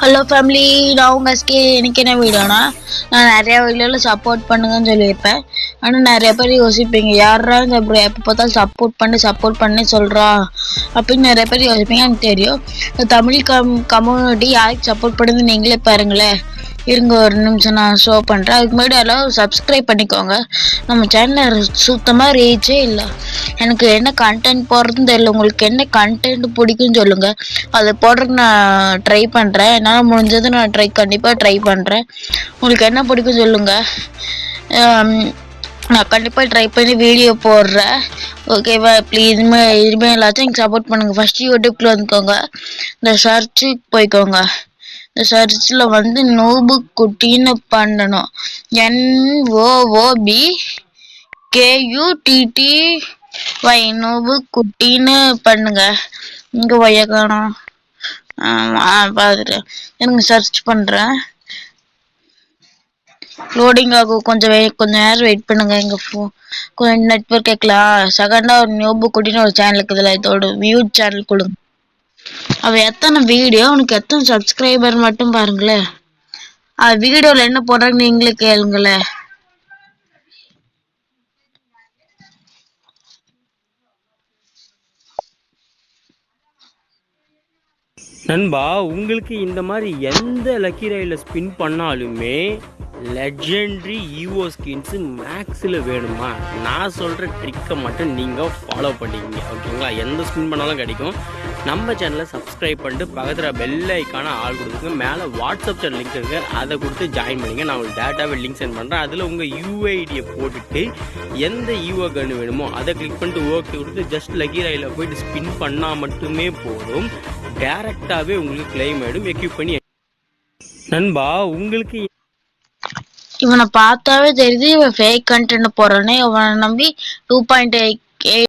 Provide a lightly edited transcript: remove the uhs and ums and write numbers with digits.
Hello family, நான் உங்கள் SK. எனக்கு என்ன வீடியோனா, நான் நிறையா வீடியோவில் சப்போர்ட் பண்ணுங்கன்னு சொல்லியிருப்பேன். ஆனால் நிறைய பேர் யோசிப்பீங்க, யாரா எப்போ பார்த்தாலும் சப்போர்ட் பண்ணி சொல்கிறா அப்படின்னு நிறைய பேர் யோசிப்பீங்க. எனக்கு தெரியும். தமிழ் கம்யூனிட்டி யாருக்கு சப்போர்ட் பண்ணுதுன்னு நீங்களே பாருங்களேன். இருங்க, ஒரு நிமிஷம் நான் ஷோ பண்ணுறேன். அதுக்கு முன்னாடி எல்லாம் சப்ஸ்கிரைப் பண்ணிக்கோங்க. நம்ம சேனலில் சுத்தமாக ரீச்சே இல்லை. எனக்கு என்ன கண்டென்ட் போடுறதுன்னு தெரியல. உங்களுக்கு என்ன கண்டென்ட் பிடிக்குன்னு சொல்லுங்கள், அதை போடுறதுக்கு நான் ட்ரை பண்ணுறேன். என்னால் முடிஞ்சது நான் கண்டிப்பாக ட்ரை பண்ணுறேன். உங்களுக்கு என்ன பிடிக்கும் சொல்லுங்கள், நான் கண்டிப்பாக ட்ரை பண்ணி வீடியோ போடுறேன். ஓகேவா? ப்ளீஸ் இதுமே எல்லாத்தையும் எனக்கு சப்போர்ட் பண்ணுங்கள். ஃபஸ்ட்டு யூடியூப்ல வந்துக்கோங்க, இந்த சர்ச்சுக்கு போய்க்கோங்க. இந்த சர்ச்சில் வந்து நூபு குட்டின்னு பண்ணணும். NOOBKUTTY நூபு குட்டின்னு பண்ணுங்க. இங்கே வைய காணும். பார்த்துட்டு எனக்கு சர்ச் பண்ணுறேன். லோடிங் ஆகும், கொஞ்சம் நேரம் வெயிட் பண்ணுங்க. கொஞ்சம் நெட்வொர்க் கேட்கலாம். செகண்டாக ஒரு நோபு குட்டின்னு ஒரு சேனல் இருக்குதுல்ல, இதோட வியூ சேனல் கொடுங்க. அவள் எத்தனை வீடியோ, உனக்கு எத்தனை சப்ஸ்கிரைபர் மட்டும் பாருங்களேன். வீடியோவில் என்ன போடுறாங்க நீங்களே கேளுங்களேன். நண்பா, உங்களுக்கு இந்த மாதிரி எந்த லக்கி ராயில் ஸ்பின் பண்ணாலுமே லெஜெண்ட்ரி ஈவோ ஸ்கின்ஸு மேக்ஸில் வேணுமா? நான் சொல்கிற ட்ரிக்கை மட்டும் நீங்கள் ஃபாலோ பண்ணிக்கிங்க, ஓகேங்களா? எந்த ஸ்பின் பண்ணாலும் கிடைக்கும். நம்ம சேனலை சப்ஸ்கிரைப் பண்ணிட்டு பக்கத்தில் பெல் ஐக்கான ஆள் கொடுத்துங்க. மேலே வாட்ஸ்அப் சேனல் லிங்க் இருக்குது, அதை கொடுத்து ஜாயின் பண்ணிங்க. நான் உங்களுக்கு டேட்டாவை லிங்க் சென்ட் பண்ணுறேன். அதில் உங்கள் யூஐடியை போட்டுட்டு எந்த ஈவோ கன்று வேணுமோ அதை கிளிக் பண்ணிட்டு ஓகே கொடுத்து ஜஸ்ட் லக்கி ராயில் போயிட்டு ஸ்பின் பண்ணால் மட்டுமே போதும். டேரெக்டாகவே உங்களுக்கு கிளைம் ஆகிடும், எக்யூப் பண்ணி. நண்பா, உங்களுக்கு இவனை பார்த்தாவே தெரியுது இவன் ஃபேக் கண்டென்ட் போடுறானே. இவனை நம்பி 2.8